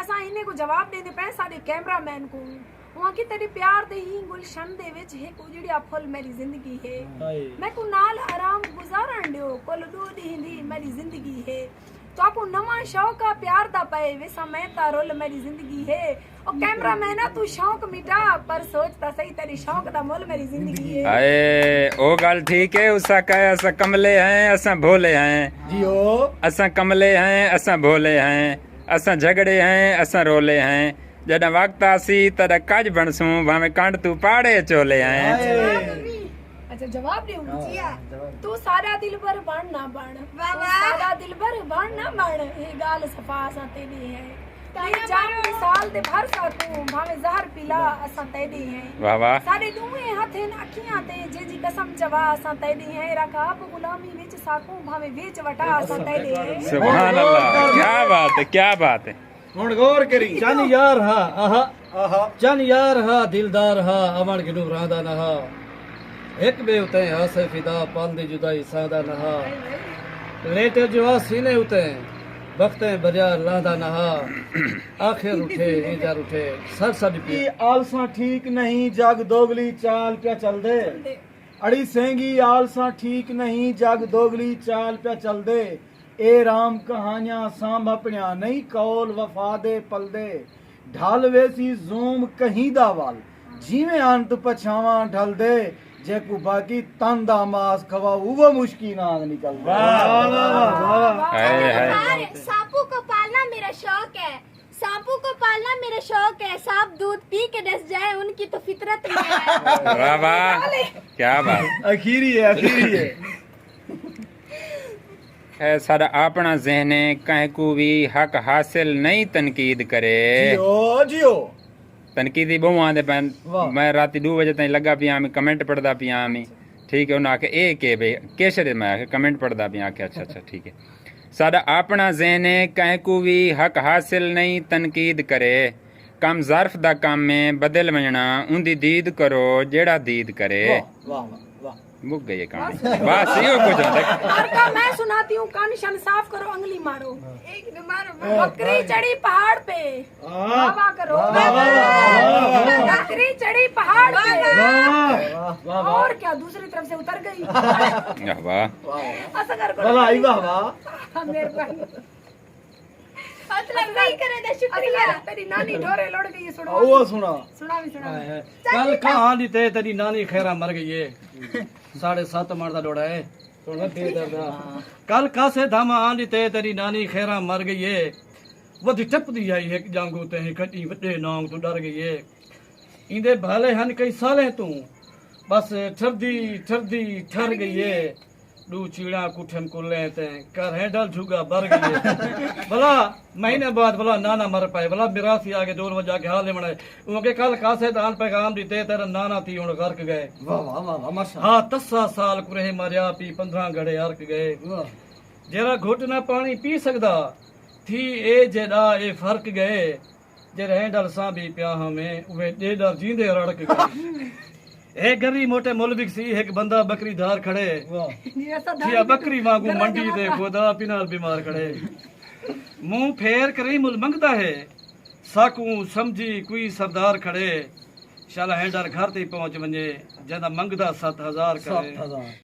असा इने को जवाब देने पे साडे कैमरामैन को वहां की तेरी प्यार दे ही गुलशन दे विच है उजड़िया फुल मेरी जिंदगी है मैं को नाल आराम गुजारन दियो कोल दो दी मेरी जिंदगी है तो आपको नवा शौक का प्यार दा पे वैसा मैं तारोल मेरी जिंदगी है और कैमरामैन तू शौक मिटा पर सोचता सही तेरी शौक दा मोल मेरी जिंदगी है। अरे ओ गल ठीक है उसा कहे असा कमले हैं असा भोले हैं जियो असा कमले हैं असा भोले हैं असा झगड़े हैं असा रोले हैं जॾहिं वक्त आसी तॾहिं कज बणसूं भाਵੇਂ कंड तू पाड़े चोले हैं। अच्छा जवाब दे जिया तू सारा दिल भर बन ना बन सारा दिल भर बन ना बन ये गाल सफा सा तेरी है तेरी जान मिसाल दे भर सकूं भावे जहर पिला असा तेरी है वाह वाह सारे दुए हथें अखियां ते जे जी कसम चवा असा तेरी है रकाब गुलामी विच साकूं भावे विच वटा असा तेरी है। सुभान अल्लाह क्या बात है हुन गौर करी चन यार हा आहा आहा चन यार हा दिलदार हा अमन गिनू रांदा न हा एक बे उते हासे फिदा पांदी जुदाई सादा न हा लेटे जो सीने उते वक्ते बरिया लांदा न हा आखिर उठे इंजार उठे सर सद की आलसा ठीक नहीं जग दोगली चाल पे चल दे अड़ी सेंगी आलसा ठीक नहीं जग दोगली चाल पे चल दे ए राम कहानियां सांभ अपनिया नहीं कौल वफा दे पल दे ढल वेसी जूम कहीं दा वाल जिवें अंत पछावा ढल दे जे को बाकी तन दा मास खवा वो मुश्किल नाग निकल सांपू को पालना मेरा शौक है सांपू को पालना मेरा शौक है सांप दूध पी के डस जाए उनकी तो फितरत में है। वाह वाह क्या बात अखीरी है है सारा अपना जहन कहीं को भी हक हासिल नहीं तनकीद करे जियो जियो तनकीदी बहु आंदे पैन वाह। मैं राती 2 बजे ताईं लगा पिया मैं कमेंट पढ़दा पिया मैं ठीक है उन्हें आखे ए के भाई कैसे मैं आखे कमेंट पढ़दा पिया आखे अच्छा ठीक है सारा अपना जहन कहीं को भी हक हासिल नहीं तनकीद करे कम ज़र्फ दा काम में बदल वजना उंदी दीद करो जेड़ा दीद करे वाह वाह मुक गई है कहानी बस यो कुछ होता और का मैं सुनाती हूँ कान शन साफ करो अंगली मारो एक मारो बकरी चढ़ी पहाड़ पे वाह करो बकरी चढ़ी पहाड़ पे और क्या दूसरी तरफ से उतर गई वाह ऐसा कर करो भलाई वाह वाह मेहरबानी मतलब नहीं करे दे शुक्रिया तेरी नानी ढोरे लौट गई सुना वो सुना कल कहां दी ते तेरी नानी खैरा मर गई है 7.5 मन दा डोड़ा है सुन दे दर्दा कल कासे धामा आंदी ते तेरी नानी खैरा मर गई है वधी टपदी आई है जांगू ते कटी वड्डे नांग तो डर गई है इंदे भाले हन कई साले तू बस ठरदी ठर गई है दू चीड़ा कुठन कुले ते कर हैंडल झुगा बर गई भला महीने बाद भला नाना मर पाए भला मिरासी आगे 2 बजे जाके हाल मनाए उनके कल कासे दान पैगाम दी ते तेरा नाना थी हुन गर्क गए वाह वाह वाह माशा हाँ 10 साल कुरे मरिया पी 15 घड़े अर्क गए जेरा घुटना पानी पी सकदा थी ए जेड़ा ए फर्क गए जे हैंडल सा भी पिया हमें वे डेडर जींदे रड़क गए ए गरी मोटे मुल्विक सी एक बंदा बकरी धार खड़े थिया बकरी वांगू मंडी दे खुदा पिनाल बीमार खड़े मुंह फेर करी मुल मंगता है साकू समझी कोई सरदार खड़े शाला हैंडर घर ते पहुंच वने जदा मंगदा 7000 करे